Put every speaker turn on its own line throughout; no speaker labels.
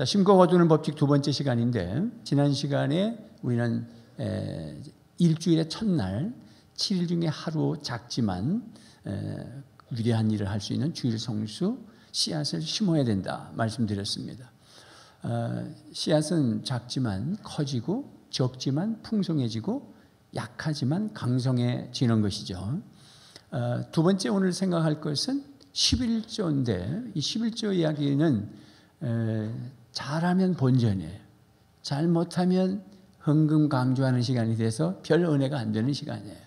자, 심고 거두는 법칙 두 번째 시간인데, 지난 시간에 우리는 일주일의 첫날 7일 중에 하루 작지만 위대한 일을 할 수 있는 주일 성수 씨앗을 심어야 된다 말씀드렸습니다. 씨앗은 작지만 커지고 적지만 풍성해지고 약하지만 강성해지는 것이죠. 두 번째 오늘 생각할 것은 11조인데, 이 11조 이야기는 잘하면 본전이에요. 잘못하면 헌금 강조하는 시간이 돼서 별 은혜가 안 되는 시간이에요.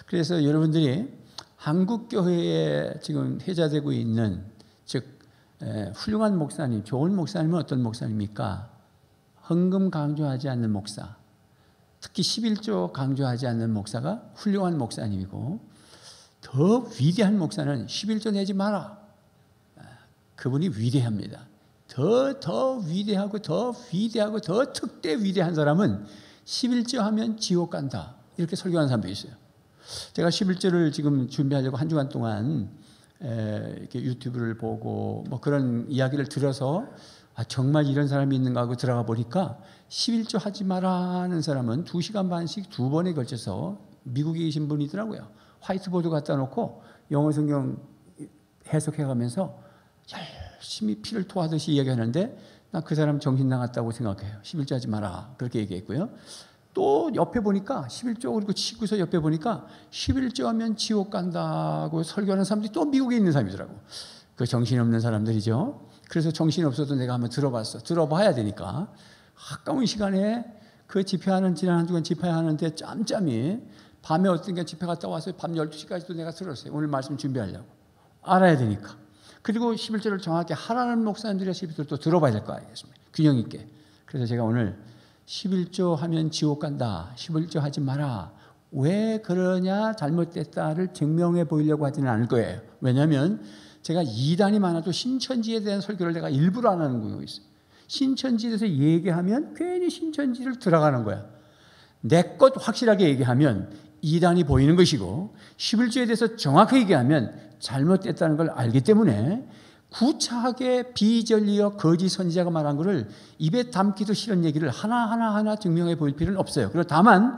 그래서 여러분들이 한국교회에 지금 회자되고 있는, 즉 훌륭한 목사님, 좋은 목사님은 어떤 목사님입니까? 헌금 강조하지 않는 목사, 특히 11조 강조하지 않는 목사가 훌륭한 목사님이고, 더 위대한 목사는 11조 내지 마라. 그분이 위대합니다. 더 위대하고 더 특대 위대한 사람은 11조 하면 지옥 간다, 이렇게 설교하는 사람도 있어요. 제가 11조를 지금 준비하려고 한 주간 동안 이렇게 유튜브를 보고 뭐 그런 이야기를 들어서 정말 이런 사람이 있는가 하고 들어가 보니까 11조 하지 마라는 사람은 2시간 반씩 2번에 걸쳐서 미국에 계신 분이더라고요. 화이트보드 갖다 놓고 영어 성경 해석해가면서 열심히 피를 토하듯이 이야기하는데, 나 그 사람 정신 나갔다고 생각해요. 11조 하지 마라, 그렇게 얘기했고요. 또 옆에 보니까 11조, 그리고 치고서 옆에 보니까 11조 하면 지옥 간다고 설교하는 사람들이 또 미국에 있는 사람이더라고. 그 정신없는 사람들이죠. 그래서 정신없어도 내가 한번 들어봤어. 들어봐야 되니까. 아까운 시간에 그 집회하는, 지난 한 주간 집회하는데 짬짬이 밤에 어떤 집회 갔다 와서 밤 12시까지도 내가 들었어요. 오늘 말씀 준비하려고. 알아야 되니까. 그리고 11조를 정확히 하라는 목사님들의 11조를 들어봐야 될 거 아니겠습니까? 균형 있게. 그래서 제가 오늘 11조 하면 지옥 간다, 11조 하지 마라, 왜 그러냐, 잘못됐다를 증명해 보이려고 하지는 않을 거예요. 왜냐하면 제가 이단이 많아도 신천지에 대한 설교를 내가 일부러 안 하는 경우가 있어요. 신천지에 대해서 얘기하면 괜히 신천지를 들어가는 거야. 내 것 확실하게 얘기하면 이단이 보이는 것이고, 11조에 대해서 정확하게 얘기하면 잘못됐다는 걸 알기 때문에 구차하게 비전리여 거짓 선지자가 말한 것을 입에 담기도 싫은 얘기를 하나하나 증명해 보일 필요는 없어요. 그리고 다만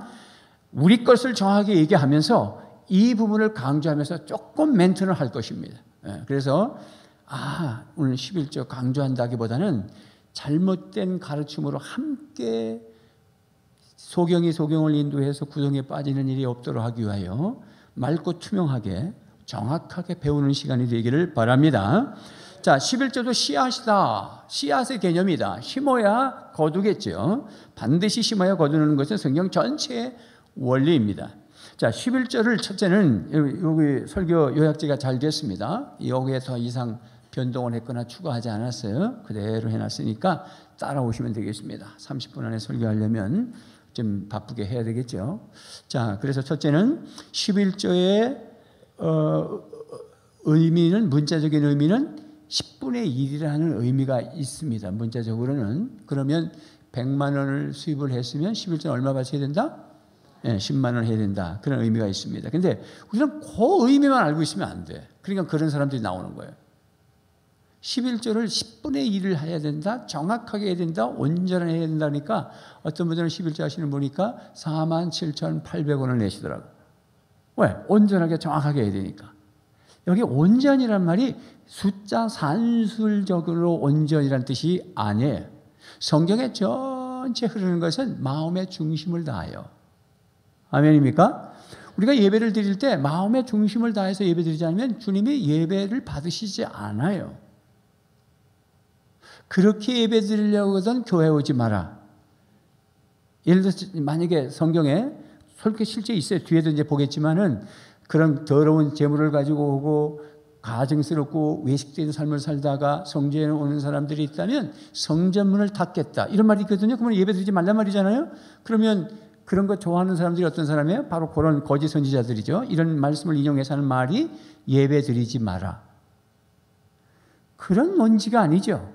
우리 것을 정확하게 얘기하면서 이 부분을 강조하면서 조금 멘트를 할 것입니다. 그래서 오늘 11조 강조한다기보다는 잘못된 가르침으로 함께 소경이 소경을 인도해서 구덩이에 빠지는 일이 없도록 하기 위하여 맑고 투명하게 정확하게 배우는 시간이 되기를 바랍니다. 자, 11조도 씨앗이다. 씨앗의 개념이다. 심어야 거두겠죠. 반드시 심어야 거두는 것은 성경 전체의 원리입니다. 자, 11조를 첫째는 여기 설교 요약지가 잘 됐습니다. 여기에 더 이상 변동을 했거나 추가하지 않았어요. 그대로 해놨으니까 따라오시면 되겠습니다. 30분 안에 설교하려면 좀 바쁘게 해야 되겠죠. 자, 그래서 첫째는 11조의 의미는, 문자적인 의미는 10분의 1이라는 의미가 있습니다. 문자적으로는. 그러면 100만 원을 수입을 했으면 11조는 얼마 바쳐야 된다? 10만 원 해야 된다. 그런 의미가 있습니다. 근데 우리는 그 의미만 알고 있으면 안 돼. 그러니까 그런 사람들이 나오는 거예요. 11조를 10분의 1을 해야 된다, 정확하게 해야 된다, 온전하게 해야 된다니까 어떤 분들은 11조 하시는 보니까 47,800원을 내시더라고요. 왜? 온전하게 정확하게 해야 되니까. 여기 온전이란 말이 숫자 산술적으로 온전이란 뜻이 아니에요. 성경에 전체 흐르는 것은 마음의 중심을 다하여. 아멘입니까? 우리가 예배를 드릴 때 마음의 중심을 다해서 예배 드리지 않으면 주님이 예배를 받으시지 않아요. 그렇게 예배 드리려고 하던 교회 오지 마라. 예를 들어서 만약에 성경에 그렇게 실제 있어요. 뒤에도 이제 보겠지만은 그런 더러운 재물을 가지고 오고 가증스럽고 외식된 삶을 살다가 성전에 오는 사람들이 있다면 성전문을 닫겠다, 이런 말이 있거든요. 그러면 예배 드리지 말란 말이잖아요. 그러면 그런 거 좋아하는 사람들이 어떤 사람이에요? 바로 그런 거짓 선지자들이죠. 이런 말씀을 인용해서 하는 말이 예배 드리지 마라. 그런 뭔지가 아니죠.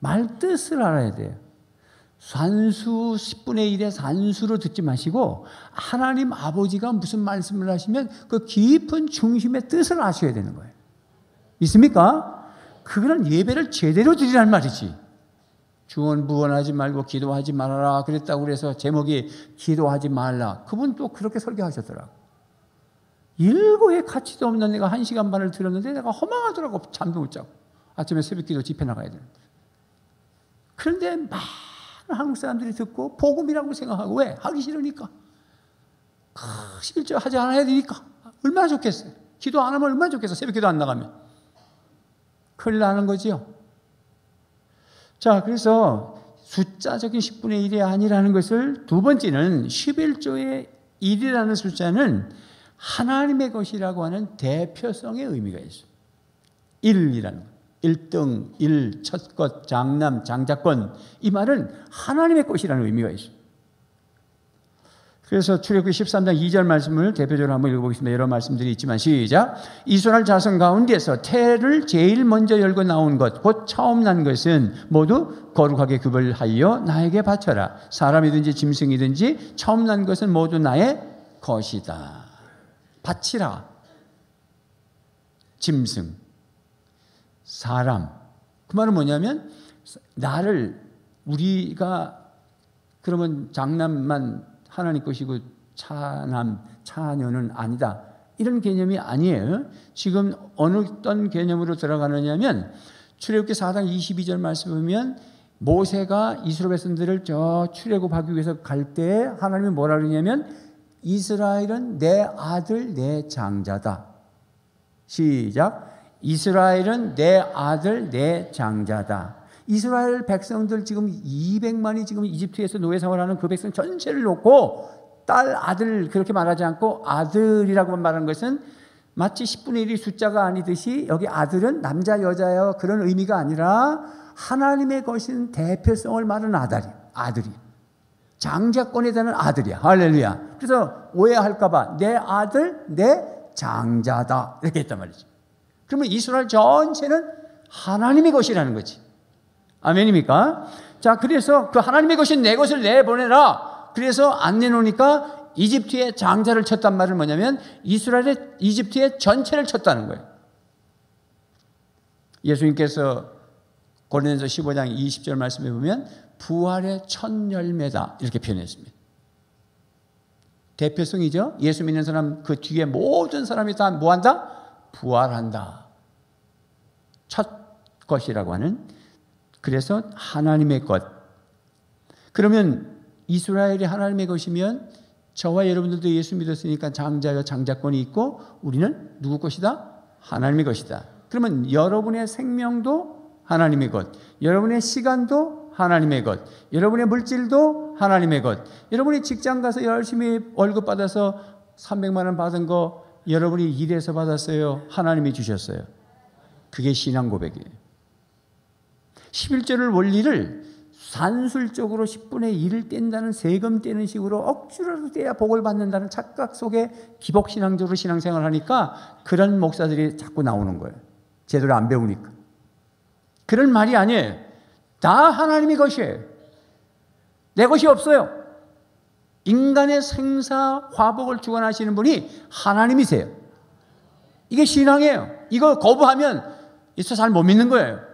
말 뜻을 알아야 돼요. 산수 10분의 1의 산수로 듣지 마시고 하나님 아버지가 무슨 말씀을 하시면 그 깊은 중심의 뜻을 아셔야 되는 거예요. 있습니까? 그거는 예배를 제대로 드리란 말이지. 주원부원하지 말고 기도하지 말아라 그랬다고 그래서 제목이 기도하지 말라. 그분 또 그렇게 설교하셨더라고. 일고의 가치도 없는 내가 1시간 반을 들었는데 내가 허망하더라고. 잠도 못 자고. 아침에 새벽기도 집회 나가야 되는데. 그런데 많은 한국 사람들이 듣고 복음이라고 생각하고, 왜? 하기 싫으니까. 11조 하지 않아야 되니까. 얼마나 좋겠어요. 기도 안 하면 얼마나 좋겠어요. 새벽기도 안 나가면. 큰일 나는 거지요. 자, 그래서 숫자적인 10분의 1이 아니라는 것을, 두 번째는 11조의 1이라는 숫자는 하나님의 것이라고 하는 대표성의 의미가 있어요. 1이라는 것. 1등, 1, 첫 것, 장남, 장자권. 이 말은 하나님의 것이라는 의미가 있어요. 그래서 출애굽기 13장 2절 말씀을 대표적으로 한번 읽어보겠습니다. 여러 말씀들이 있지만 시작. 이스라엘 자손 가운데서 태를 제일 먼저 열고 나온 것, 곧 처음 난 것은 모두 거룩하게 구별하여 나에게 바쳐라. 사람이든지 짐승이든지 처음 난 것은 모두 나의 것이다. 바치라. 짐승, 사람. 그 말은 뭐냐면 나를, 우리가 그러면 장남만 하나님 것이고 차남, 차녀는 아니다. 이런 개념이 아니에요. 지금 어떤 개념으로 들어가느냐면 출애굽기 4장 22절 말씀 보면 모세가 이스라엘 백성들을 저 출애굽하기 위해서 갈 때 하나님이 뭐라 그러냐면 이스라엘은 내 아들 내 장자다. 시작. 이스라엘은 내 아들 내 장자다. 이스라엘 백성들 지금 200만이 지금 이집트에서 노예 생활하는 그 백성 전체를 놓고 딸, 아들 그렇게 말하지 않고 아들이라고 말하는 것은 마치 10분의 1이 숫자가 아니듯이 여기 아들은 남자 여자여 그런 의미가 아니라 하나님의 것인 대표성을 말하는 아들이. 장자권에 대한 아들이야. 할렐루야. 그래서 오해할까 봐 내 아들 내 장자다 이렇게 했단 말이죠. 그러면 이스라엘 전체는 하나님의 것이라는 거지. 아멘입니까? 자, 그래서 그 하나님의 것인 내 것을 내보내라. 그래서 안 내놓으니까 이집트의 장자를 쳤단 말은 뭐냐면 이스라엘의 이집트의 전체를 쳤다는 거예요. 예수님께서 고린도서 15장 20절 말씀에 보면 부활의 첫 열매다 이렇게 표현했습니다. 대표성이죠. 예수 믿는 사람 그 뒤에 모든 사람이 다 뭐한다? 부활한다. 첫 것이라고 하는. 그래서 하나님의 것. 그러면 이스라엘이 하나님의 것이면 저와 여러분들도 예수 믿었으니까 장자여 장자권이 있고 우리는 누구 것이다? 하나님의 것이다. 그러면 여러분의 생명도 하나님의 것, 여러분의 시간도 하나님의 것, 여러분의 물질도 하나님의 것, 여러분이 직장 가서 열심히 월급 받아서 300만 원 받은 거 여러분이 일해서 받았어요? 하나님이 주셨어요? 그게 신앙 고백이에요. 11조를 원리를 산술적으로 10분의 1을 뗀다는 세금 떼는 식으로 억지로라도 떼야 복을 받는다는 착각 속에 기복신앙적으로 신앙생활을 하니까 그런 목사들이 자꾸 나오는 거예요. 제대로 안 배우니까. 그런 말이 아니에요. 다 하나님의 것이에요. 내 것이 없어요. 인간의 생사 화복을 주관하시는 분이 하나님이세요. 이게 신앙이에요. 이거 거부하면 있어 잘 못 믿는 거예요.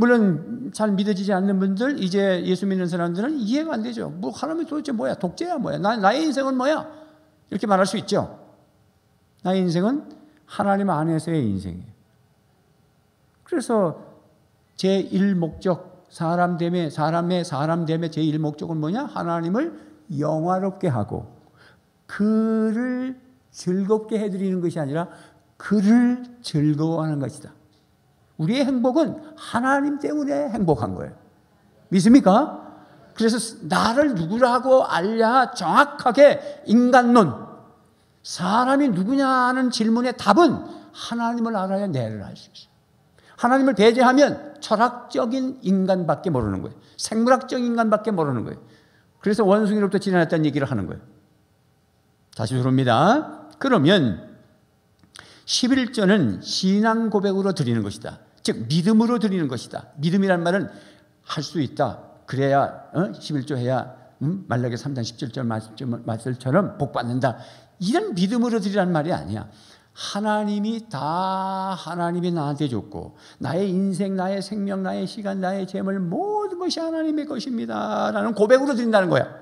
물론 잘 믿어지지 않는 분들, 이제 예수 믿는 사람들은 이해가 안 되죠. 뭐 하나님이 도대체 뭐야? 독재야 뭐야? 나의 인생은 뭐야? 이렇게 말할 수 있죠. 나의 인생은 하나님 안에서의 인생이에요. 그래서 제1목적, 사람 됨의 제1목적은 뭐냐? 하나님을 영화롭게 하고 그를 즐겁게 해드리는 것이 아니라 그를 즐거워하는 것이다. 우리의 행복은 하나님 때문에 행복한 거예요. 믿습니까? 그래서 나를 누구라고 알냐? 정확하게 인간론, 사람이 누구냐는 질문의 답은 하나님을 알아야 내를 알 수 있어요. 하나님을 배제하면 철학적인 인간밖에 모르는 거예요. 생물학적 인간밖에 모르는 거예요. 그래서 원숭이로부터 지나갔다는 얘기를 하는 거예요. 다시 들어옵니다. 그러면 11조는 신앙 고백으로 드리는 것이다. 즉 믿음으로 드리는 것이다. 믿음이란 말은 할 수 있다. 그래야 11조 해야 말라기 3장 17절 말씀처럼 복 받는다. 이런 믿음으로 드리라는 말이 아니야. 하나님이 다 하나님이 나한테 줬고 나의 인생, 나의 생명, 나의 시간, 나의 재물 모든 모든 것이 하나님의 것입니다 라는 고백으로 드린다는 거야.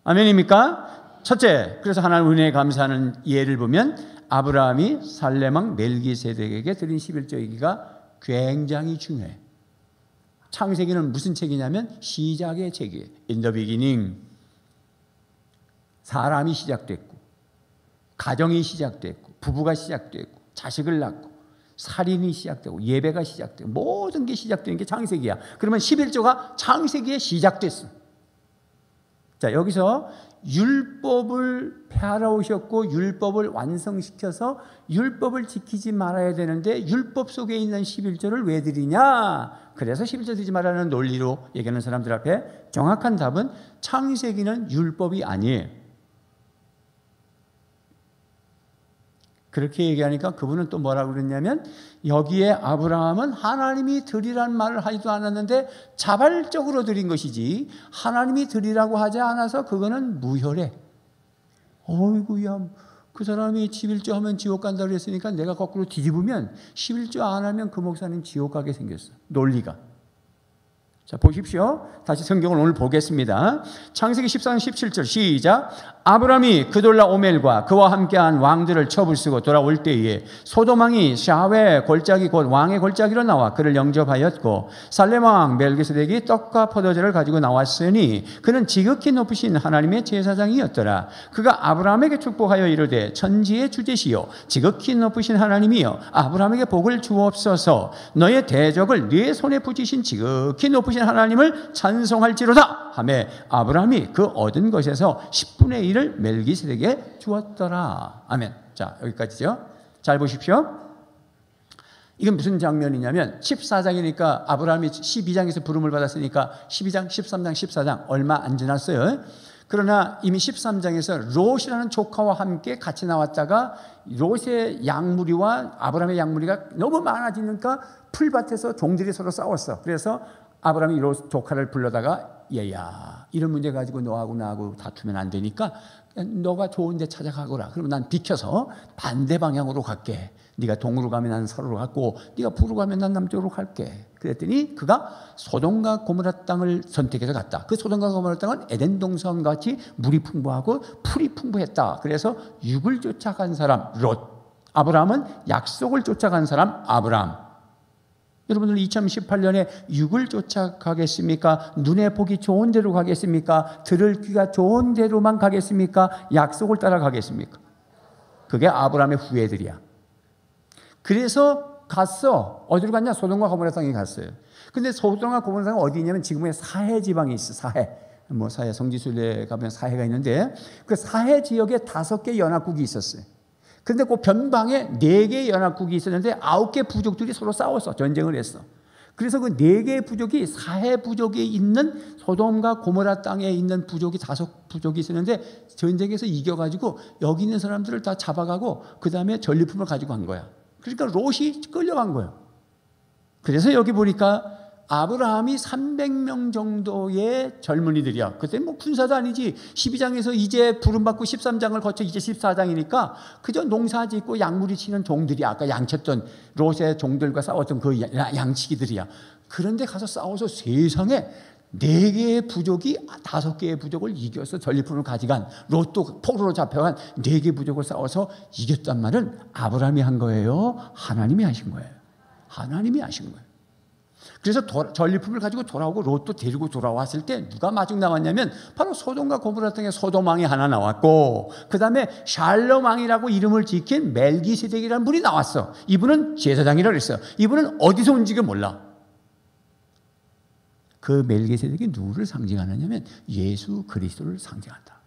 아멘입니까? 첫째, 그래서 하나님 은혜에 감사하는 예를 보면 아브라함이 살렘왕 멜기세덱에게 드린 11조 얘기가 굉장히 중요해. 창세기는 무슨 책이냐면 시작의 책이에요. In the beginning. 사람이 시작됐고, 가정이 시작됐고, 부부가 시작됐고, 자식을 낳고, 살인이 시작되고, 예배가 시작되고, 모든 게 시작되는 게 창세기야. 그러면 11조가 창세기에 시작됐어. 자, 여기서 율법을 폐하러 오셨고 율법을 완성시켜서 율법을 지키지 말아야 되는데 율법 속에 있는 11조를 왜 드리냐? 그래서 11조 드리지 말라는 논리로 얘기하는 사람들 앞에 정확한 답은 창세기는 율법이 아니에요. 그렇게 얘기하니까 그분은 또 뭐라고 그랬냐면 여기에 아브라함은 하나님이 드리란 말을 하지도 않았는데 자발적으로 드린 것이지 하나님이 드리라고 하지 않아서 그거는 무혈해. 어이구야, 그 사람이 11조 하면 지옥 간다고 그랬으니까 내가 거꾸로 뒤집으면 11조 안 하면 그 목사님 지옥 가게 생겼어. 논리가. 자, 보십시오. 다시 성경을 오늘 보겠습니다. 창세기 14장 17절 시작. 아브라함이 그돌라오멜과 그와 함께한 왕들을 처불쓰고 돌아올 때에 소돔왕이 샤웨 골짜기 곧 왕의 골짜기로 나와 그를 영접하였고 살렘왕 멜기세덱이 떡과 포도주를 가지고 나왔으니 그는 지극히 높으신 하나님의 제사장이었더라. 그가 아브라함에게 축복하여 이르되 천지의 주제시요 지극히 높으신 하나님이여 아브라함에게 복을 주옵소서. 너의 대적을 네 손에 붙이신 지극히 높으신 하나님을 찬송할지로다 하매 아브라함이 그 얻은 것에서 10분의 1을 멜기세덱에게 주었더라. 아멘. 자, 여기까지죠. 잘 보십시오. 이건 무슨 장면이냐면 14장이니까 아브라함이 12장에서 부름을 받았으니까 12장, 13장, 14장 얼마 안 지났어요. 그러나 이미 13장에서 롯이라는 조카와 함께 같이 나왔다가 롯의 양무리와 아브라함의 양무리가 너무 많아지니까 풀밭에서 종들이 서로 싸웠어. 그래서 아브라함이 롯 조카를 불러다가 얘야, 이런 문제 가지고 너하고 나하고 다투면 안 되니까 너가 좋은 데 찾아가거라. 그러면 난 비켜서 반대 방향으로 갈게. 네가 동으로 가면 난 서로로 갔고 네가 북으로 가면 난 남쪽으로 갈게. 그랬더니 그가 소돔과 고모라 땅을 선택해서 갔다. 그 소돔과 고모라 땅은 에덴 동산 같이 물이 풍부하고 풀이 풍부했다. 그래서 육을 쫓아간 사람 롯, 아브라함은 약속을 쫓아간 사람 아브라함. 여러분들 2018년에 육을 쫓아가겠습니까? 눈에 보기 좋은 대로 가겠습니까? 들을 귀가 좋은 대로만 가겠습니까? 약속을 따라가겠습니까? 그게 아브라함의 후예들이야. 그래서 갔어. 어디로 갔냐? 소돔과 고모라 땅에 갔어요. 근데 소돔과 고모라 땅은 어디 있냐면 지금의 사해 지방에 있어. 사해. 뭐 사해 성지순례 가면 사해가 있는데 그 사해 지역에 5개 연합국이 있었어요. 그런데 그 변방에 4개의 연합국이 있었는데 9개 부족들이 서로 싸웠어. 전쟁을 했어. 그래서 그 4개의 부족이 사해 부족에 있는 소돔과 고모라 땅에 있는 부족이 5부족이 있었는데 전쟁에서 이겨가지고 여기 있는 사람들을 다 잡아가고 그 다음에 전리품을 가지고 간 거야. 그러니까 롯이 끌려간 거예요. 그래서 여기 보니까 아브라함이 300명 정도의 젊은이들이야. 그때 뭐 군사도 아니지. 12장에서 이제 부름받고 13장을 거쳐 이제 14장이니까 그저 농사 짓고 양무리 치는 종들이야. 아까 양쳤던 롯의 종들과 싸웠던 그 양치기들이야. 그런데 가서 싸워서 세상에 4개의 부족이 5개의 부족을 이겨서 전리품을 가져간, 롯도 포로로 잡혀간 4개의 부족을 싸워서 이겼단 말은 아브라함이 한 거예요? 하나님이 하신 거예요? 하나님이 하신 거예요. 그래서 전리품을 가지고 돌아오고 롯도 데리고 돌아왔을 때 누가 마중 나왔냐면 바로 소돔과 고모라 땅에 소돔 왕이 하나 나왔고 그 다음에 샬롬 왕이라고 이름을 지킨 멜기세덱이라는 분이 나왔어. 이분은 제사장이라고 그랬어요. 이분은 어디서 온지가 몰라. 그 멜기세덱이 누구를 상징하느냐면 예수 그리스도를 상징한다.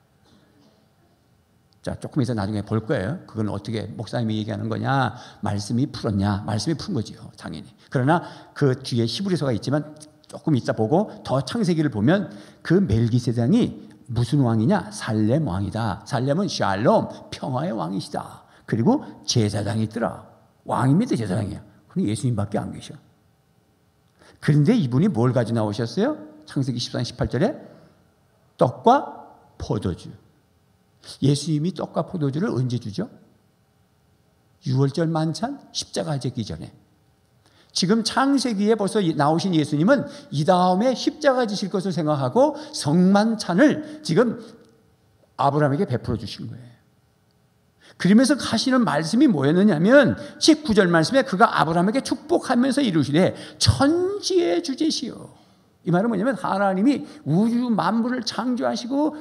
자, 조금 있어 나중에 볼 거예요. 그건 어떻게 목사님이 얘기하는 거냐, 말씀이 풀었냐, 말씀이 푼 거지요, 당연히. 그러나 그 뒤에 히브리서가 있지만 조금 이따 보고 더 창세기를 보면 그 멜기세덱이 무슨 왕이냐, 살렘 왕이다. 살렘은 샬롬, 평화의 왕이시다. 그리고 제사장이 있더라. 왕입니다, 제사장이야. 그럼 예수님밖에 안 계셔. 그런데 이분이 뭘 가지고 나오셨어요? 창세기 14장 18절에 떡과 포도주. 예수님이 떡과 포도주를 언제 주죠? 6월절 만찬 십자가 지기 전에. 지금 창세기에 벌써 나오신 예수님은 이 다음에 십자가 지실 것을 생각하고 성만찬을 지금 아브라함에게 베풀어 주신 거예요. 그러면서 하시는 말씀이 뭐였느냐면 19절 말씀에 그가 아브라함에게 축복하면서 이루시되 천지의 주제시요. 이 말은 뭐냐면 하나님이 우주 만물을 창조하시고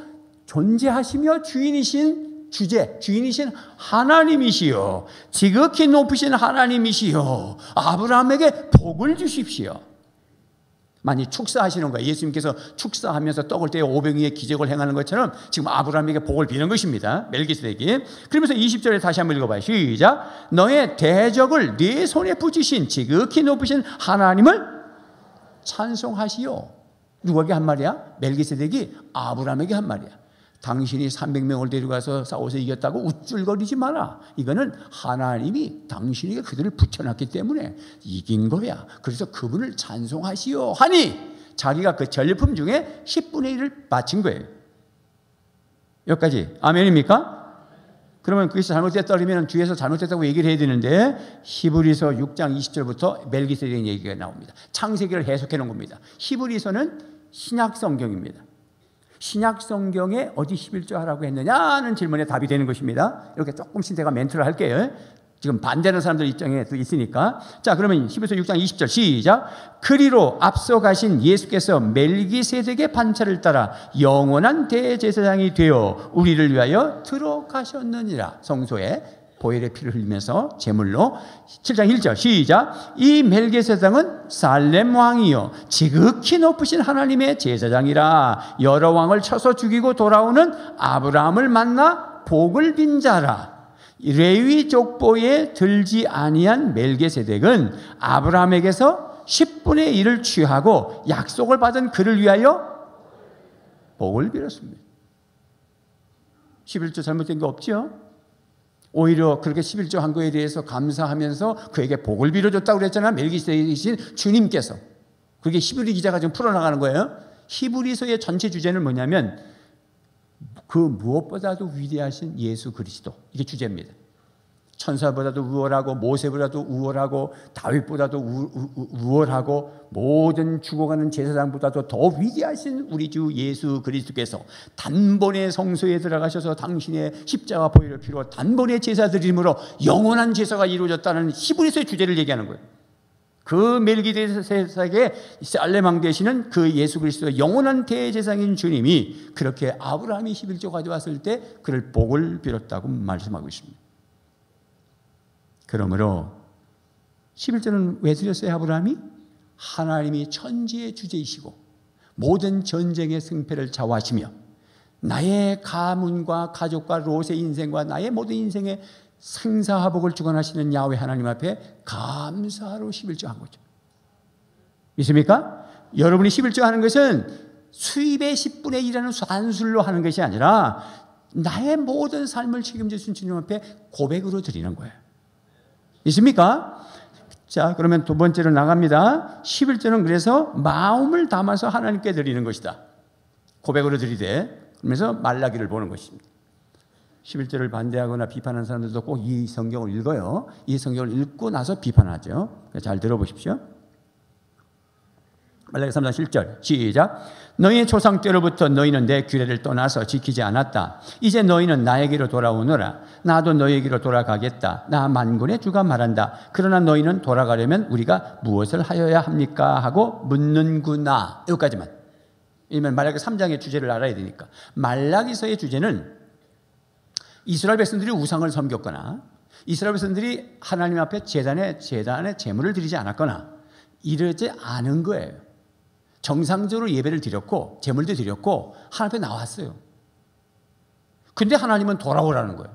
존재하시며 주인이신 하나님이시요, 지극히 높으신 하나님이시요, 아브라함에게 복을 주십시오. 많이 축사하시는 거예요. 예수님께서 축사하면서 떡을 떼어 오병이의 기적을 행하는 것처럼 지금 아브라함에게 복을 비는 것입니다. 멜기세덱이. 그러면서 20절에 다시 한번 읽어봐요. 시작. 너의 대적을 네 손에 붙이신 지극히 높으신 하나님을 찬송하시오. 누구에게 한 말이야? 멜기세덱이 아브라함에게 한 말이야. 당신이 300명을 데려가서 싸워서 이겼다고 우쭐거리지 마라. 이거는 하나님이 당신에게 그들을 붙여놨기 때문에 이긴 거야. 그래서 그분을 찬송하시오 하니 자기가 그 전리품 중에 10분의 1을 바친 거예요. 여기까지 아멘입니까? 그러면 그것이 잘못됐다 그러면 뒤에서 잘못됐다고 얘기를 해야 되는데 히브리서 6장 20절부터 멜기세덱 얘기가 나옵니다. 창세기를 해석해 놓은 겁니다. 히브리서는 신약 성경입니다. 신약 성경에 어디 11조 하라고 했느냐는 질문에 답이 되는 것입니다. 이렇게 조금씩 제가 멘트를 할게요. 지금 반대하는 사람들 입장에 또 있으니까. 자, 그러면 히브리서 6장 20절 시작. 그리로 앞서 가신 예수께서 멜기세덱의 반차를 따라 영원한 대제사장이 되어 우리를 위하여 들어가셨느니라. 성소에 보혈의 피를 흘리면서 제물로. 7장 1절 시작. 이 멜기세덱은 살렘 왕이요 지극히 높으신 하나님의 제사장이라. 여러 왕을 쳐서 죽이고 돌아오는 아브라함을 만나 복을 빈 자라. 레위 족보에 들지 아니한 멜기세덱은 아브라함에게서 10분의 1을 취하고 약속을 받은 그를 위하여 복을 빌었습니다. 11조 잘못된 거 없죠? 오히려 그렇게 11조 한 거에 대해서 감사하면서 그에게 복을 빌어줬다고 그랬잖아요. 멜기세덱이신 주님께서. 그게 히브리 기자가 지금 풀어나가는 거예요. 히브리서의 전체 주제는 뭐냐면 그 무엇보다도 위대하신 예수 그리스도, 이게 주제입니다. 천사보다도 우월하고 모세보다도 우월하고 다윗보다도 우월하고 모든 죽어가는 제사장보다도 더 위대하신 우리 주 예수 그리스도께서 단번에 성소에 들어가셔서 당신의 십자가 보혈의 피로 단번에 제사 드림으로 영원한 제사가 이루어졌다는 히브리서의 주제를 얘기하는 거예요. 그 멜기세덱의 살렘 왕 되시는 그 예수 그리스도 영원한 대제사장인 주님이 그렇게 아브라함이 11조 가져왔을 때 그를 복을 빌었다고 말씀하고 있습니다. 그러므로 11조는 왜 드렸어요? 아브라함이 하나님이 천지의 주제이시고 모든 전쟁의 승패를 좌우하시며 나의 가문과 가족과 롯의 인생과 나의 모든 인생의 생사화복을 주관하시는 야훼 하나님 앞에 감사로 11조 한 거죠. 믿습니까? 여러분이 11조 하는 것은 수입의 10분의 1이라는 산술로 하는 것이 아니라 나의 모든 삶을 책임져 주신 주님 앞에 고백으로 드리는 거예요. 있습니까? 자, 그러면 두 번째로 나갑니다. 11조는 그래서 마음을 담아서 하나님께 드리는 것이다. 고백으로 드리되, 그러면서 말라기를 보는 것입니다. 11조를 반대하거나 비판하는 사람들도 꼭 이 성경을 읽어요. 이 성경을 읽고 나서 비판하죠. 잘 들어보십시오. 말라기 3장 7절 시작. 너희의 조상 때로부터 너희는 내 규례를 떠나서 지키지 않았다. 이제 너희는 나에게로 돌아오너라. 나도 너희에게로 돌아가겠다. 나 만군의 주가 말한다. 그러나 너희는 돌아가려면 우리가 무엇을 하여야 합니까? 하고 묻는구나. 여기까지만. 이면 말라기 3장의 주제를 알아야 되니까. 말라기서의 주제는 이스라엘 백성들이 우상을 섬겼거나 이스라엘 백성들이 하나님 앞에 재단에 제물을 드리지 않았거나 이러지 않은 거예요. 정상적으로 예배를 드렸고 제물도 드렸고 하나님 앞에 나왔어요. 근데 하나님은 돌아오라는 거예요.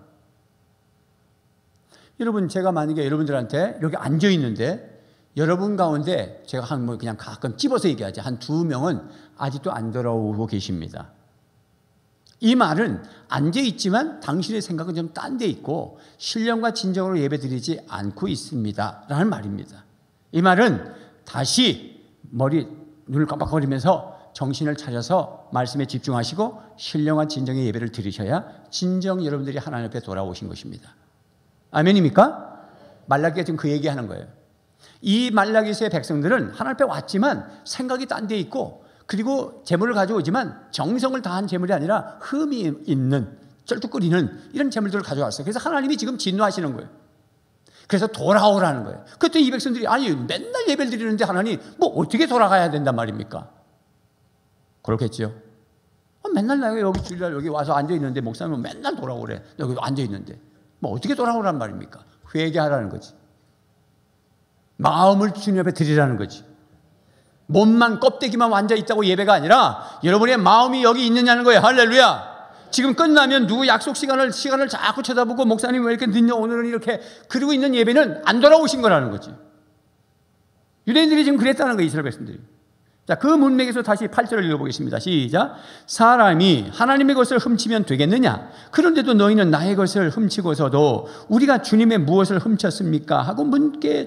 여러분, 제가 만약에 여러분들한테 이렇게 앉아 있는데 여러분 가운데 제가 그냥 가끔 찝어서 얘기하지 한 2명은 아직도 안 돌아오고 계십니다. 이 말은 앉아있지만 당신의 생각은 좀 딴 데 있고 신령과 진정으로 예배드리지 않고 있습니다 라는 말입니다. 이 말은 다시 눈을 깜빡거리면서 정신을 차려서 말씀에 집중하시고 신령한 진정의 예배를 드리셔야 진정 여러분들이 하나님 앞에 돌아오신 것입니다. 아멘입니까? 말라기가 지금 그 얘기하는 거예요. 이 말라기스의 백성들은 하나님 앞에 왔지만 생각이 딴 데 있고, 그리고 재물을 가져오지만 정성을 다한 재물이 아니라 흠이 있는, 쩔뚝거리는 이런 재물들을 가져왔어요. 그래서 하나님이 지금 진노하시는 거예요. 그래서 돌아오라는 거예요. 그때 이 백성들이 아니 맨날 예배를 드리는데 하나님 뭐 어떻게 돌아가야 된단 말입니까? 그렇겠죠. 맨날 내가 여기 주일날 여기 와서 앉아있는데 목사님은 맨날 돌아오래. 여기 앉아있는데 뭐 어떻게 돌아오란 말입니까? 회개하라는 거지. 마음을 주님 앞에 드리라는 거지. 몸만 껍데기만 앉아있다고 예배가 아니라 여러분의 마음이 여기 있느냐는 거예요. 할렐루야. 지금 끝나면 누구 약속 시간을 자꾸 쳐다보고 목사님 왜 이렇게 늦냐 오늘은 이렇게 그러고 있는 예배는 안 돌아오신 거라는 거지. 유대인들이 지금 그랬다는 거예요. 이스라엘 백성들이. 자, 그 문맥에서 다시 8절을 읽어보겠습니다. 시작. 사람이 하나님의 것을 훔치면 되겠느냐? 그런데도 너희는 나의 것을 훔치고서도 우리가 주님의 무엇을 훔쳤습니까? 하고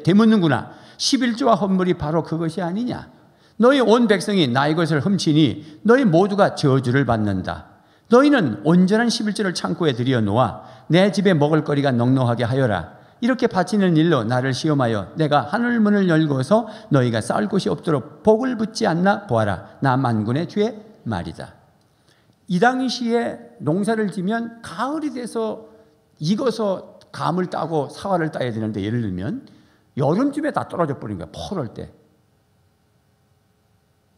되묻는구나. 11조와 헌물이 바로 그것이 아니냐? 너희 온 백성이 나의 것을 훔치니 너희 모두가 저주를 받는다. 너희는 온전한 11조를 창고에 들여놓아 내 집에 먹을 거리가 넉넉하게 하여라. 이렇게 바치는 일로 나를 시험하여 내가 하늘문을 열고서 너희가 쌓을 곳이 없도록 복을 붓지 않나 보아라. 나 만군의 주의 말이다. 이 당시에 농사를 지면 가을이 돼서 익어서 감을 따고 사과를 따야 되는데 예를 들면 여름쯤에 다 떨어져 버린 거야. 8월 때.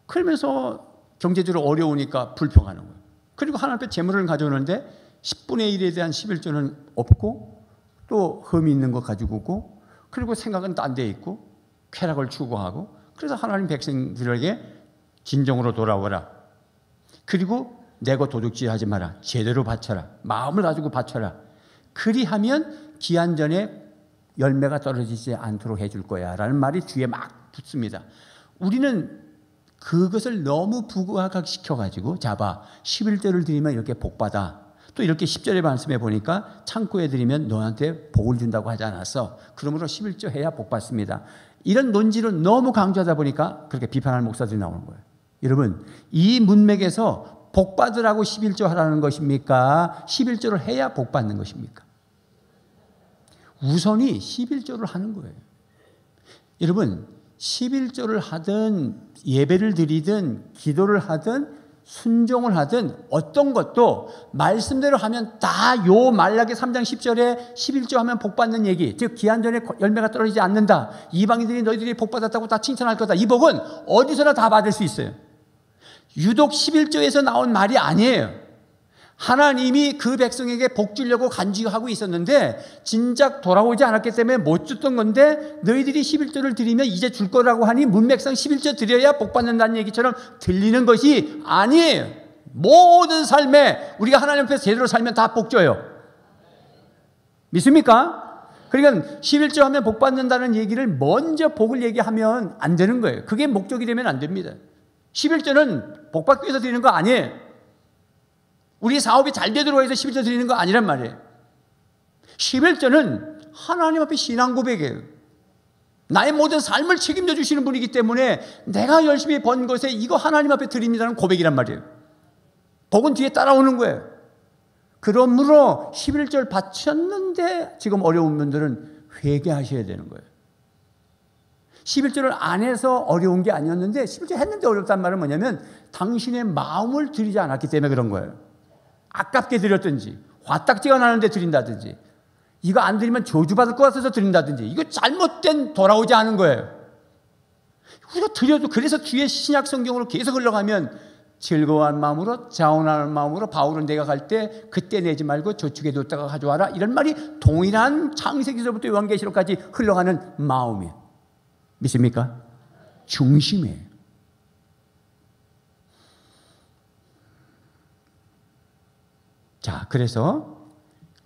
그러면서 경제적으로 어려우니까 불평하는 거예요. 그리고 하나님 앞에 재물을 가져오는데 10분의 1에 대한 11조는 없고 또 흠이 있는 거 가지고 오고 그리고 생각은 딴 데 있고 쾌락을 추구하고 그래서 하나님 백성들에게 진정으로 돌아오라. 그리고 내고 도둑질하지 마라. 제대로 바쳐라. 마음을 가지고 바쳐라. 그리하면 기한 전에 열매가 떨어지지 않도록 해줄 거야 라는 말이 뒤에 막 붙습니다. 우리는 그것을 너무 부각시켜가지고 잡아 11조를 드리면 이렇게 복받아. 또 이렇게 10절의 말씀에 보니까 창고에 드리면 너한테 복을 준다고 하지 않았어. 그러므로 11조 해야 복받습니다. 이런 논지를 너무 강조하다 보니까 그렇게 비판하는 목사들이 나오는 거예요. 여러분, 이 문맥에서 복받으라고 11조 하라는 것입니까? 11조를 해야 복받는 것입니까? 우선이 11조를 하는 거예요. 여러분, 11조를 하든 예배를 드리든 기도를 하든 순종을 하든 어떤 것도 말씀대로 하면 다 요 말라기 3장 10절에 11조 하면 복받는 얘기, 즉 기한 전에 열매가 떨어지지 않는다. 이방인들이 너희들이 복받았다고 다 칭찬할 거다. 이 복은 어디서나 다 받을 수 있어요. 유독 11조에서 나온 말이 아니에요. 하나님이 그 백성에게 복 주려고 간직하고 있었는데 진작 돌아오지 않았기 때문에 못 줬던 건데 너희들이 11조를 드리면 이제 줄 거라고 하니 문맥상 11조 드려야 복 받는다는 얘기처럼 들리는 것이 아니에요. 모든 삶에 우리가 하나님 앞에서 제대로 살면 다 복 줘요. 믿습니까? 그러니까 11조 하면 복 받는다는 얘기를 먼저 복을 얘기하면 안 되는 거예요. 그게 목적이 되면 안 됩니다. 11조는 복 받기 위해서 드리는 거 아니에요. 우리 사업이 잘 되도록 해서 11조 드리는 거 아니란 말이에요. 11조는 하나님 앞에 신앙 고백이에요. 나의 모든 삶을 책임져 주시는 분이기 때문에 내가 열심히 번 것에 이거 하나님 앞에 드립니다는 고백이란 말이에요. 복은 뒤에 따라오는 거예요. 그러므로 11절 바쳤는데 지금 어려운 분들은 회개하셔야 되는 거예요. 11조를 안 해서 어려운 게 아니었는데 11조 했는데 어렵단 말은 뭐냐면 당신의 마음을 드리지 않았기 때문에 그런 거예요. 아깝게 드렸든지 화딱지가 나는데 드린다든지 이거 안 드리면 저주받을 것 같아서 드린다든지 이거 잘못된 돌아오지 않은 거예요. 우리가 드려도 그래서 뒤에 신약 성경으로 계속 흘러가면 즐거워한 마음으로 자원하는 마음으로 바울은 내가 갈 때 그때 내지 말고 저축해 뒀다가 가져와라 이런 말이 동일한 창세기서부터 요한계시록까지 흘러가는 마음이에요. 믿습니까? 중심이에요. 자, 그래서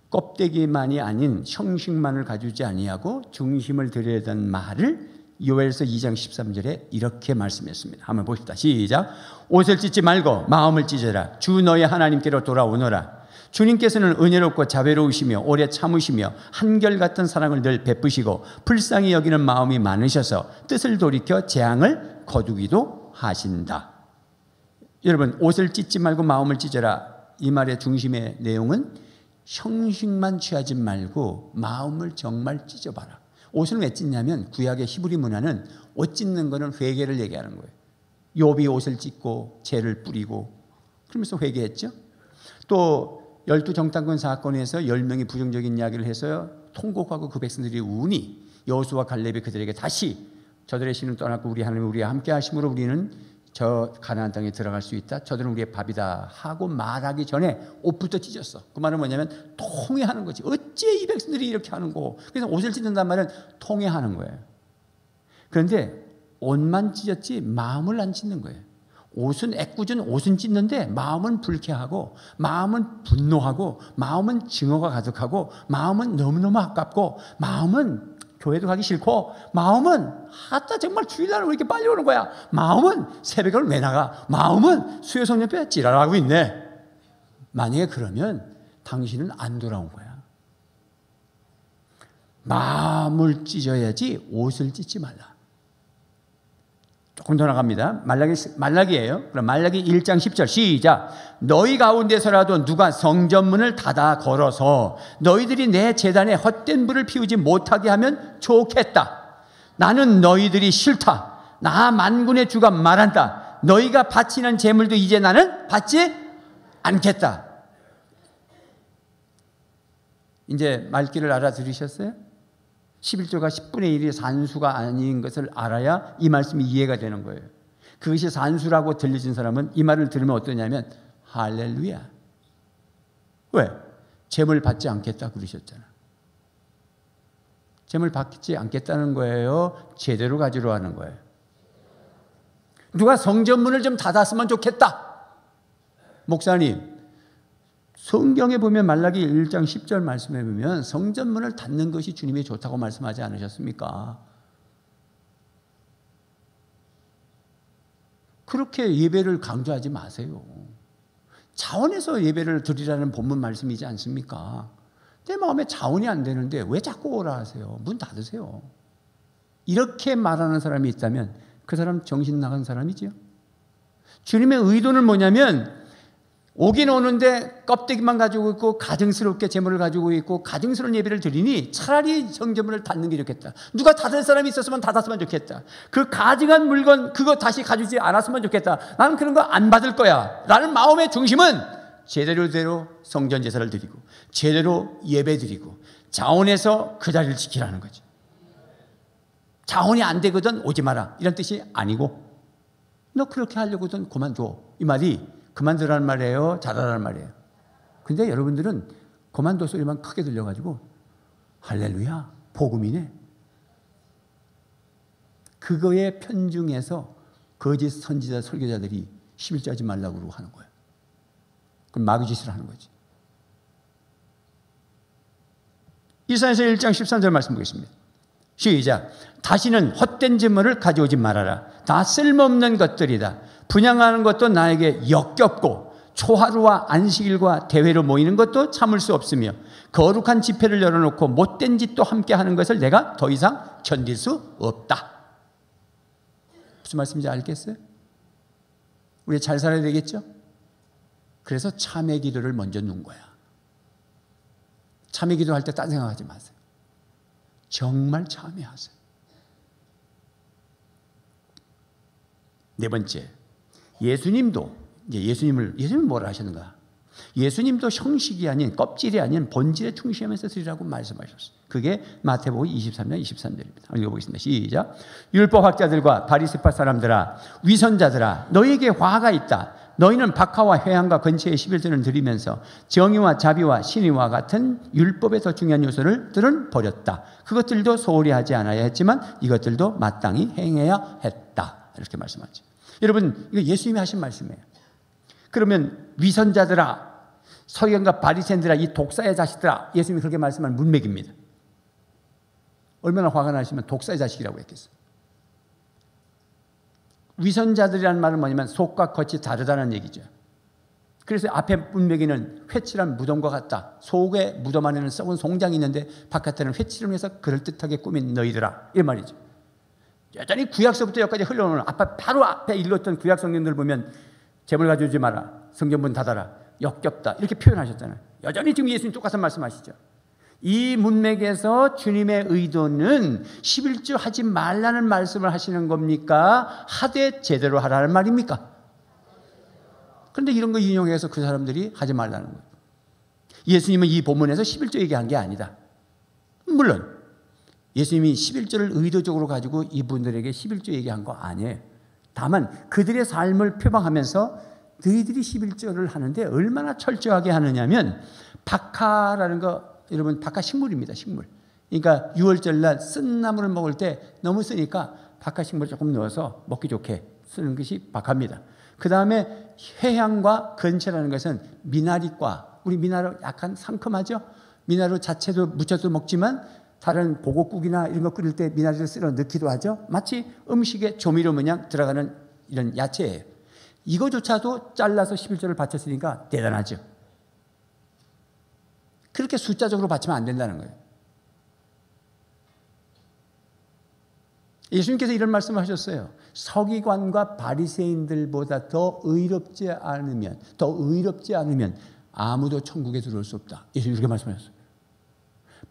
껍데기만이 아닌 형식만을 가지지 아니하고 중심을 드려야 되는 말을 요엘서 2장 13절에 이렇게 말씀했습니다. 한번 보십시다. 시작. 옷을 찢지 말고 마음을 찢어라. 주 너의 하나님께로 돌아오너라. 주님께서는 은혜롭고 자비로우시며 오래 참으시며 한결같은 사랑을 늘 베푸시고 불쌍히 여기는 마음이 많으셔서 뜻을 돌이켜 재앙을 거두기도 하신다. 여러분, 옷을 찢지 말고 마음을 찢어라. 이 말의 중심의 내용은 형식만 취하지 말고 마음을 정말 찢어봐라. 옷을 왜 찢냐면 구약의 히브리 문화는 옷 찢는 거는 회개를 얘기하는 거예요. 욥이 옷을 찢고 재를 뿌리고 그러면서 회개했죠. 또 열두 정탐꾼 사건에서 10명이 부정적인 이야기를 해서 통곡하고 그 백성들이 우니 여호수아와 갈렙이 그들에게 다시 저들의 신을 떠나고 우리 하나님이 우리와 함께 하심으로 우리는 저 가나안 땅에 들어갈 수 있다. 저들은 우리의 밥이다 하고 말하기 전에 옷부터 찢었어. 그 말은 뭐냐면 통회하는 거지. 어째 이 백성들이 이렇게 하는 거. 그래서 옷을 찢는단 말은 통회하는 거예요. 그런데 옷만 찢었지 마음을 안 찢는 거예요. 옷은 애꿎은 옷은 찢는데 마음은 불쾌하고 마음은 분노하고 마음은 증오가 가득하고 마음은 너무너무 아깝고 마음은 교회도 가기 싫고 마음은 하다 정말 주일날 왜 이렇게 빨리 오는 거야. 마음은 새벽을 왜 나가. 마음은 수요성년뼈 찌랄하고 있네. 만약에 그러면 당신은 안 돌아온 거야. 마음을 찢어야지 옷을 찢지 말라. 조금 더 나갑니다. 말라기예요. 그럼 말라기 1장 10절 시작. 너희 가운데서라도 누가 성전문을 닫아 걸어서 너희들이 내 제단에 헛된 불을 피우지 못하게 하면 좋겠다. 나는 너희들이 싫다. 나 만군의 주가 말한다. 너희가 바치는 제물도 이제 나는 받지 않겠다. 이제 말귀를 알아들으셨어요? 11조가 10분의 1이 산수가 아닌 것을 알아야 이 말씀이 이해가 되는 거예요. 그것이 산수라고 들리신 사람은 이 말을 들으면 어떠냐면 할렐루야. 왜? 제물 받지 않겠다 그러셨잖아. 제물 받지 않겠다는 거예요? 제대로 가지러 하는 거예요? 누가 성전문을 좀 닫았으면 좋겠다. 목사님, 성경에 보면 말라기 1장 10절 말씀에 보면 성전문을 닫는 것이 주님이 좋다고 말씀하지 않으셨습니까? 그렇게 예배를 강조하지 마세요. 자원해서 예배를 드리라는 본문 말씀이지 않습니까? 내 마음에 자원이 안 되는데 왜 자꾸 오라 하세요? 문 닫으세요. 이렇게 말하는 사람이 있다면 그 사람 정신 나간 사람이지요. 주님의 의도는 뭐냐면 오긴 오는데 껍데기만 가지고 있고 가증스럽게 제물을 가지고 있고 가증스러운 예배를 드리니 차라리 성전문을 닫는 게 좋겠다. 누가 닫을 사람이 있었으면 닫았으면 좋겠다. 그 가증한 물건 그거 다시 가지지 않았으면 좋겠다. 나는 그런 거 안 받을 거야 라는 마음의 중심은 제대로 성전 제사를 드리고 제대로 예배 드리고 자원해서 그 자리를 지키라는 거지. 자원이 안 되거든 오지 마라 이런 뜻이 아니고 너 그렇게 하려거든 그만둬 이 말이 그만두라는 말이에요? 잘하라는 말이에요? 근데 여러분들은 그만둬 소리만 크게 들려가지고 할렐루야 복음이네. 그거에 편중해서 거짓 선지자 설교자들이 11조 하지 말라고 그러고 하는 거예요. 그럼 마귀짓을 하는 거지. 이사야서 1장 13절 말씀 보겠습니다. 시작. 다시는 헛된 제물을 가져오지 말아라. 다 쓸모없는 것들이다. 분향하는 것도 나에게 역겹고 초하루와 안식일과 대회로 모이는 것도 참을 수 없으며 거룩한 집회를 열어놓고 못된 짓도 함께 하는 것을 내가 더 이상 견딜 수 없다. 무슨 말씀인지 알겠어요? 우리 잘 살아야 되겠죠? 그래서 참회 기도를 먼저 놓은 거야. 참회 기도할 때 딴 생각하지 마세요. 정말 참회하세요. 네 번째, 예수님도 예수님은 뭐라 하셨는가? 예수님도 형식이 아닌 껍질이 아닌 본질에 충실하면서 드리라고 말씀하셨어요. 그게 마태복음 23장 23절입니다. 읽어보겠습니다. 시작. 율법학자들과 바리새파 사람들아 위선자들아 너희에게 화가 있다. 너희는 박하와 회향과 근처의 11조를 드리면서 정의와 자비와 신의와 같은 율법의 더 중요한 요소들은 버렸다. 그것들도 소홀히 하지 않아야 했지만 이것들도 마땅히 행해야 했다. 이렇게 말씀하죠. 여러분 이거 예수님이 하신 말씀이에요. 그러면 위선자들아 서기관과 바리새인들아 이 독사의 자식들아 예수님이 그렇게 말씀한 문맥입니다. 얼마나 화가 나시면 독사의 자식이라고 했겠어요. 위선자들이라는 말은 뭐냐면 속과 겉이 다르다는 얘기죠. 그래서 앞에 문맥에는 회칠한 무덤과 같다. 속의 무덤 안에는 썩은 송장이 있는데 바깥에는 회칠을 해서 그럴듯하게 꾸민 너희들아 이 말이죠. 여전히 구약서부터 여기까지 흘러오는 바로 앞에 읽었던 구약 성경들 보면 제물 가져오지 마라. 성전문 닫아라. 역겹다. 이렇게 표현하셨잖아요. 여전히 지금 예수님 똑같은 말씀하시죠. 이 문맥에서 주님의 의도는 11조 하지 말라는 말씀을 하시는 겁니까? 하되 제대로 하라는 말입니까? 그런데 이런 거 인용해서 그 사람들이 하지 말라는 거예요. 예수님은 이 본문에서 11조 얘기한 게 아니다. 물론 예수님이 11조를 의도적으로 가지고 이분들에게 11조 얘기한 거 아니에요. 다만 그들의 삶을 표방하면서 너희들이 11조를 하는데 얼마나 철저하게 하느냐면, 박하라는 거, 여러분 박하 식물입니다. 식물. 그러니까 6월절날 쓴 나물을 먹을 때 너무 쓰니까 박하 식물 조금 넣어서 먹기 좋게 쓰는 것이 박하입니다. 그 다음에 회향과 건채라는 것은 미나리과, 우리 미나리 약간 상큼하죠? 미나리 자체도 무쳐도 먹지만 다른 보곡국이나 이런 거 끓일 때 미나리를 쓸어 넣기도 하죠. 마치 음식에 조미료 모양 들어가는 이런 야채예요. 이거조차도 잘라서 11조를 바쳤으니까 대단하죠. 그렇게 숫자적으로 바치면 안 된다는 거예요. 예수님께서 이런 말씀을 하셨어요. 서기관과 바리새인들보다 더 의롭지 않으면 아무도 천국에 들어올 수 없다. 예수님이 이렇게 말씀하셨어요.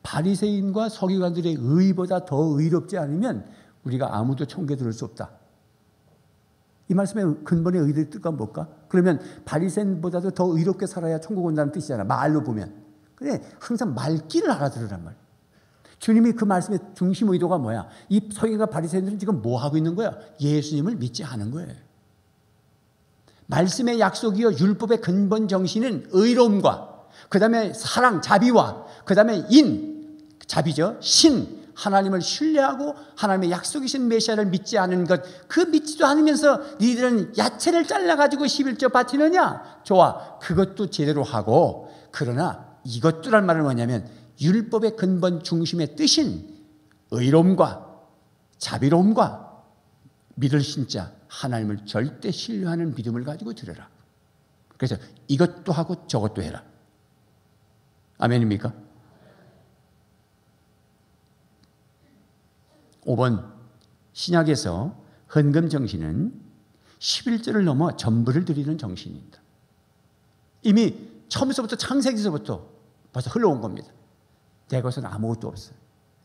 바리새인과 서기관들의 의보다 더 의롭지 않으면 우리가 아무도 천국에 들어올 수 없다. 이 말씀의 근본의 의도의 뜻과 뭘까? 그러면 바리새인보다도 더 의롭게 살아야 천국 온다는 뜻이잖아. 말로 보면. 그래, 항상 말귀를 알아들으란 말이야. 주님이 그 말씀의 중심 의도가 뭐야? 이 서기관과 바리새인들은 지금 뭐 하고 있는 거야? 예수님을 믿지 않은 거예요. 말씀의 약속이요 율법의 근본 정신은 의로움과 그 다음에 사랑, 자비와 그 다음에 자비죠. 하나님을 신뢰하고 하나님의 약속이신 메시아를 믿지 않은 것, 그 믿지도 않으면서 너희들은 야채를 잘라가지고 11조 바치느냐? 좋아, 그것도 제대로 하고, 그러나 이것도란 말은 뭐냐면 율법의 근본 중심의 뜻인 의로움과 자비로움과 믿을 신자 하나님을 절대 신뢰하는 믿음을 가지고 들으라. 그래서 이것도 하고 저것도 해라. 아멘입니까? 5번, 신약에서 헌금 정신은 11조를 넘어 전부를 드리는 정신입니다. 이미 처음서부터 창세기서부터 벌써 흘러온 겁니다. 내 것은 아무것도 없어요.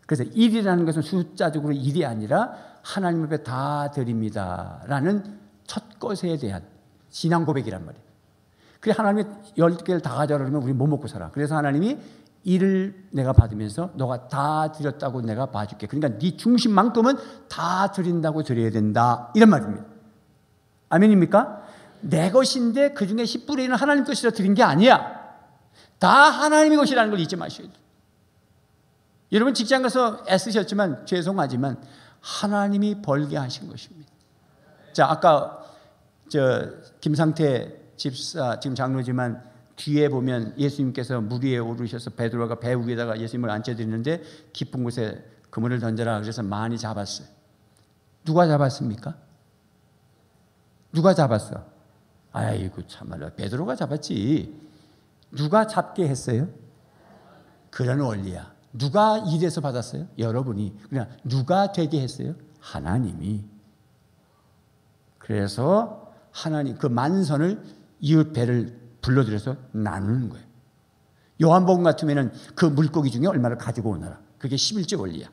그래서 1이라는 것은 숫자적으로 1이 아니라 하나님 앞에 다 드립니다 라는 첫 것에 대한 신앙 고백이란 말이에요. 그래, 하나님이 10개를 다 가져라 그러면 우리 못 먹고 살아. 그래서 하나님이 1을 내가 받으면서 너가 다 드렸다고 내가 봐줄게. 그러니까 네 중심만큼은 다 드린다고 드려야 된다, 이런 말입니다. 아멘입니까? 내 것인데 그 중에 10분의 1은 하나님 것이라 드린 게 아니야. 다 하나님의 것이라는 걸 잊지 마셔야 돼요. 여러분 직장 가서 애쓰셨지만 죄송하지만 하나님이 벌게 하신 것입니다. 자, 아까 김상태 집사, 지금 장로지만 뒤에 보면 예수님께서 물 위에 오르셔서 베드로가 배 위에다가 예수님을 앉혀드리는데 깊은 곳에 그물을 던져라 그래서 많이 잡았어요. 누가 잡았습니까? 누가 잡았어? 아이고 참말로 베드로가 잡았지. 누가 잡게 했어요? 그런 원리야. 누가 일해서 받았어요? 여러분이. 그냥 누가 되게 했어요? 하나님이. 그래서 하나님 그 만선을 이웃 배를 불러들여서 나누는 거예요. 요한복음 같으면은 그 물고기 중에 얼마를 가지고 오너라. 그게 11조 원리야.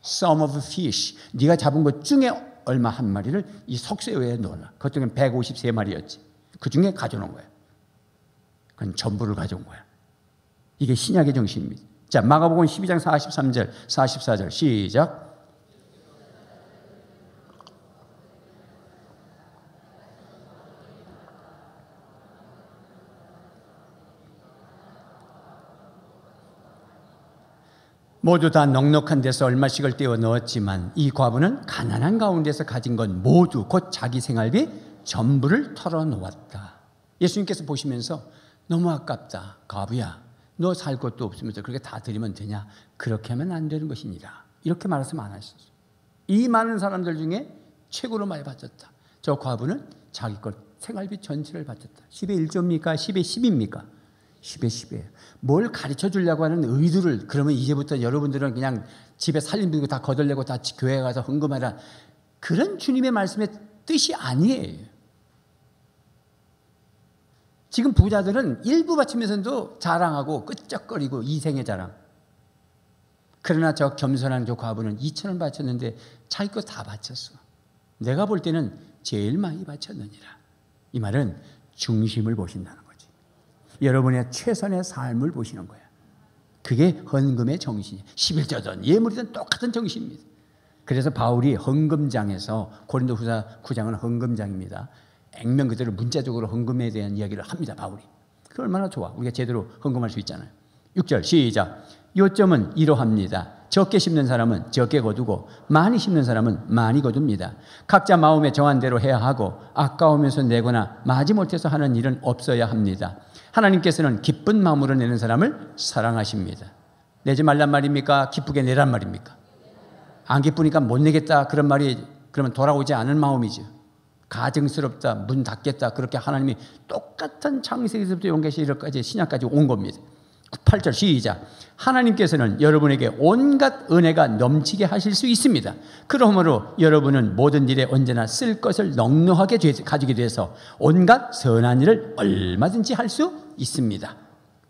Some of fish. 네가 잡은 것 중에 얼마 한 마리를 이 석쇠에 넣어라. 그것 중에 153마리였지. 그 중에 가져온 거야. 그건 전부를 가져온 거야. 이게 신약의 정신입니다. 자, 마가복음 12장 43절, 44절 시작. 모두 다 넉넉한 데서 얼마씩을 떼어 넣었지만 이 과부는 가난한 가운데서 가진 건 모두 곧 자기 생활비 전부를 털어놓았다. 예수님께서 보시면서 너무 아깝다. 과부야, 너 살 것도 없으면서 그렇게 다 드리면 되냐? 그렇게 하면 안 되는 것이니라. 이렇게 말씀을 안 하셨어요. 이 많은 사람들 중에 최고로 많이 바쳤다. 저 과부는 자기 것 생활비 전체를 바쳤다. 10의 1조입니까? 10의 10입니까? 10의 10이에요. 뭘 가르쳐 주려고 하는 의도를, 그러면 이제부터 여러분들은 그냥 집에 살림 빌고 다 거덜내고 다 교회 가서 헌금하라. 그런 주님의 말씀의 뜻이 아니에요. 지금 부자들은 일부 바치면서도 자랑하고 끄적거리고 이생의 자랑. 그러나 저 겸손한 저 과부는 2,000원 바쳤는데 자기 거 다 바쳤어. 내가 볼 때는 제일 많이 바쳤느니라. 이 말은 중심을 보신다는 거지. 여러분의 최선의 삶을 보시는 거야. 그게 헌금의 정신이에요. 11조든 예물이든 똑같은 정신입니다. 그래서 바울이 헌금장에서, 고린도후서 9장은 헌금장입니다. 액면 그대로 문자적으로 헌금에 대한 이야기를 합니다. 바울이. 그 얼마나 좋아. 우리가 제대로 헌금할 수 있잖아요. 6절 시작. 요점은 이러합니다. 적게 심는 사람은 적게 거두고 많이 심는 사람은 많이 거둡니다. 각자 마음에 정한 대로 해야 하고 아까우면서 내거나 마지못해서 하는 일은 없어야 합니다. 하나님께서는 기쁜 마음으로 내는 사람을 사랑하십니다. 내지 말란 말입니까? 기쁘게 내란 말입니까? 안 기쁘니까 못 내겠다 그런 말이 그러면 돌아오지 않은 마음이죠. 가증스럽다, 문 닫겠다, 그렇게 하나님이 똑같은 창세기에서부터 용계시 이렇게까지 신약까지 온 겁니다. 8절 시작. 하나님께서는 여러분에게 온갖 은혜가 넘치게 하실 수 있습니다. 그러므로 여러분은 모든 일에 언제나 쓸 것을 넉넉하게 가지게 돼서 온갖 선한 일을 얼마든지 할 수 있습니다.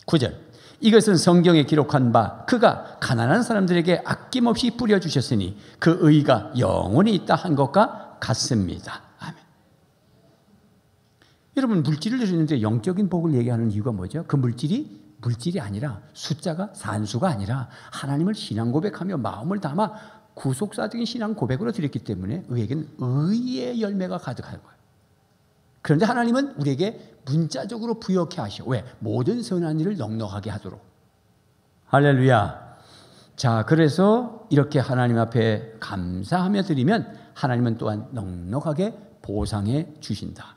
9절. 이것은 성경에 기록한 바 그가 가난한 사람들에게 아낌없이 뿌려주셨으니 그 의가 영원히 있다 한 것과 같습니다. 아멘. 여러분, 물질을 드리는데 영적인 복을 얘기하는 이유가 뭐죠? 그 물질이 아니라 숫자가 산수가 아니라 하나님을 신앙 고백하며 마음을 담아 구속사적인 신앙 고백으로 드렸기 때문에 우리에게는 의의 열매가 가득할 거예요. 그런데 하나님은 우리에게 문자적으로 부여케 하셔. 왜? 모든 선한 일을 넉넉하게 하도록. 할렐루야. 자, 그래서 이렇게 하나님 앞에 감사하며 드리면 하나님은 또한 넉넉하게 보상해 주신다.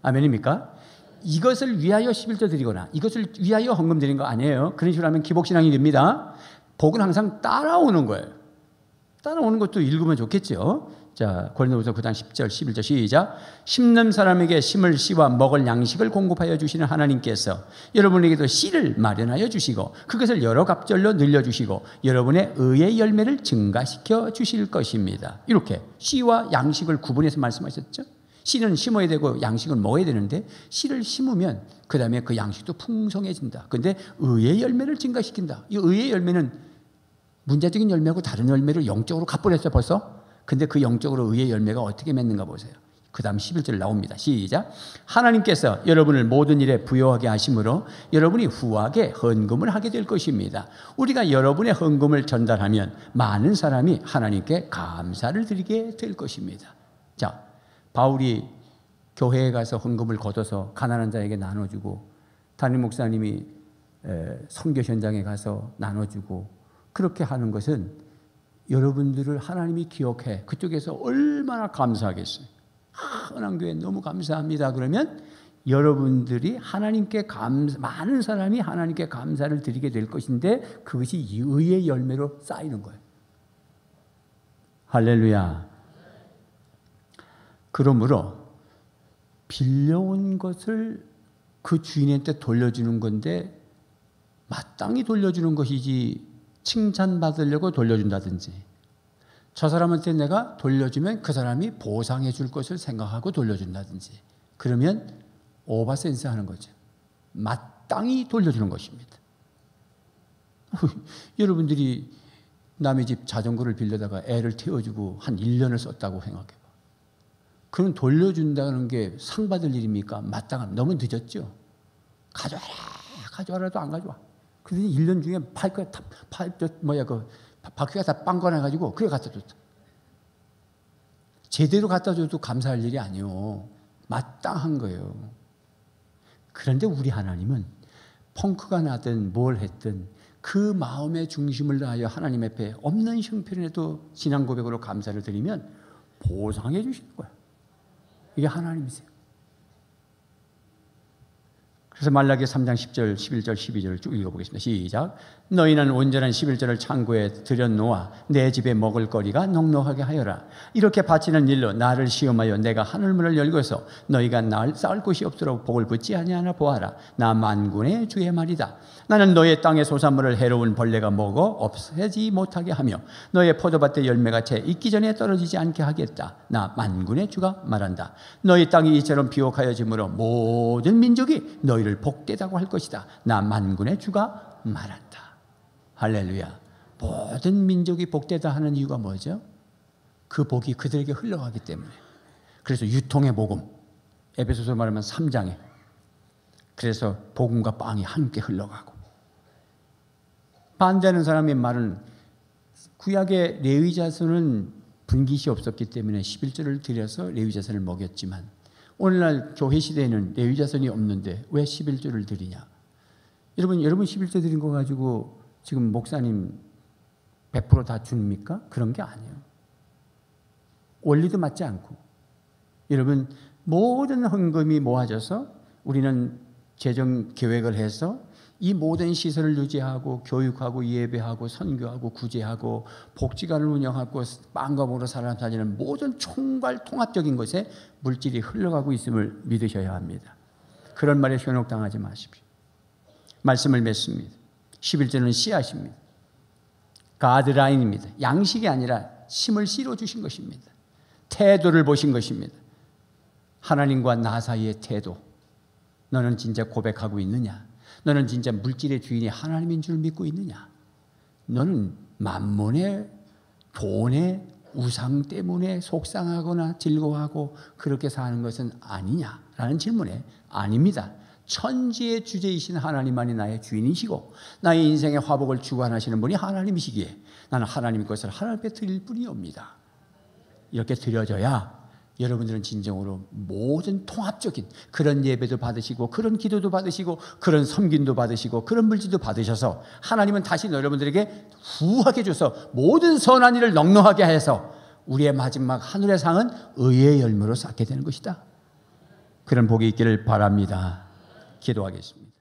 아멘입니까? 이것을 위하여 11조 드리거나 이것을 위하여 헌금 드리는 거 아니에요. 그런 식으로 하면 기복신앙이 됩니다. 복은 항상 따라오는 거예요. 따라오는 것도 읽으면 좋겠죠. 자, 고린도후서 9장 10절 11절 시작. 심는 사람에게 심을 씨와 먹을 양식을 공급하여 주시는 하나님께서 여러분에게도 씨를 마련하여 주시고 그것을 여러 갑절로 늘려주시고 여러분의 의의 열매를 증가시켜 주실 것입니다. 이렇게 씨와 양식을 구분해서 말씀하셨죠. 씨는 심어야 되고 양식은 먹어야 되는데 씨를 심으면 그 다음에 그 양식도 풍성해진다. 그런데 의의 열매를 증가시킨다. 이 의의 열매는 문자적인 열매하고 다른 열매를 영적으로 갑분했어요 벌써. 근데 그 영적으로 의의 열매가 어떻게 맺는가 보세요. 그 다음 11절 나옵니다. 시작. 하나님께서 여러분을 모든 일에 부여하게 하심으로 여러분이 후하게 헌금을 하게 될 것입니다. 우리가 여러분의 헌금을 전달하면 많은 사람이 하나님께 감사를 드리게 될 것입니다. 자, 바울이 교회에 가서 헌금을 걷어서 가난한 자에게 나눠주고 담임 목사님이 선교 현장에 가서 나눠주고 그렇게 하는 것은 여러분들을 하나님이 기억해 그쪽에서 얼마나 감사하겠어요. 은한교회 너무 감사합니다. 그러면 여러분들이 하나님께 많은 사람이 하나님께 감사를 드리게 될 것인데 그것이 의의 열매로 쌓이는 거예요. 할렐루야. 그러므로 빌려온 것을 그 주인한테 돌려주는 건데 마땅히 돌려주는 것이지 칭찬받으려고 돌려준다든지 저 사람한테 내가 돌려주면 그 사람이 보상해 줄 것을 생각하고 돌려준다든지 그러면 오버센스 하는 거죠. 마땅히 돌려주는 것입니다. 여러분들이 남의 집 자전거를 빌려다가 애를 태워주고 한 1년을 썼다고 생각해봐. 그럼 돌려준다는 게 상 받을 일입니까? 마땅한, 너무 늦었죠. 가져와라도 안 가져와. 그래서 1년 중에 바퀴가 다 빵거나가지고 그래 갖다 줬다. 제대로 갖다 줘도 감사할 일이 아니에요. 마땅한 거예요. 그런데 우리 하나님은 펑크가 나든 뭘 했든 그 마음의 중심을 다하여 하나님 앞에 없는 형편에도 신앙 고백으로 감사를 드리면 보상해 주시는 거예요. 이게 하나님이세요. 그래서 말라기 3장 10절, 11절, 12절을 쭉 읽어보겠습니다. 시작. 너희는 온전한 11절을 창고에 들여놓아 내 집에 먹을 거리가 넉넉하게 하여라. 이렇게 바치는 일로 나를 시험하여 내가 하늘문을 열고서 너희가 날 쌓을 곳이 없도록 복을 붙지 아니하나 보아라. 나 만군의 주의 말이다. 나는 너의 땅의 소산물을 해로운 벌레가 먹어 없애지 못하게 하며 너의 포도밭의 열매가 채 익기 전에 떨어지지 않게 하겠다. 나 만군의 주가 말한다. 너희 땅이 이처럼 비옥하여짐으로 모든 민족이 너희를 복되다고 할 것이다. 나 만군의 주가 말한다. 할렐루야. 모든 민족이 복되다 하는 이유가 뭐죠? 그 복이 그들에게 흘러가기 때문에. 그래서 유통의 복음, 에베소서 말하면 3장에 그래서 복음과 빵이 함께 흘러가고, 반대하는 사람의 말은 구약의 레위 자손은 분깃이 없었기 때문에 11조를 드려서 레위 자손을 먹였지만 오늘날 교회 시대에는 레위 자손이 없는데 왜 11조를 드리냐? 여러분 11조 드린 거 가지고 지금 목사님 100% 다 줍니까? 그런 게 아니에요. 원리도 맞지 않고. 여러분 모든 헌금이 모아져서 우리는 재정 계획을 해서 이 모든 시설을 유지하고 교육하고 예배하고 선교하고 구제하고 복지관을 운영하고 빵과 먹으러 사람 살리는 모든 총괄 통합적인 것에 물질이 흘러가고 있음을 믿으셔야 합니다. 그런 말에 현혹당하지 마십시오. 말씀을 맺습니다. 11조는 씨앗입니다. 가드라인입니다. 양식이 아니라 심을 씨로 주신 것입니다. 태도를 보신 것입니다. 하나님과 나 사이의 태도. 너는 진짜 고백하고 있느냐? 너는 진짜 물질의 주인이 하나님인 줄 믿고 있느냐? 너는 만몬의 돈의 우상 때문에 속상하거나 즐거워하고 그렇게 사는 것은 아니냐라는 질문에 아닙니다. 천지의 주제이신 하나님만이 나의 주인이시고 나의 인생의 화복을 주관하시는 분이 하나님이시기에 나는 하나님의 것을 하나님 앞에 드릴 뿐이옵니다. 이렇게 드려져야 여러분들은 진정으로 모든 통합적인 그런 예배도 받으시고 그런 기도도 받으시고 그런 섬김도 받으시고 그런 물질도 받으셔서 하나님은 다시 여러분들에게 후하게 줘서 모든 선한 일을 넉넉하게 해서 우리의 마지막 하늘의 상은 의의 열매로 쌓게 되는 것이다. 그런 복이 있기를 바랍니다. 기도하겠습니다.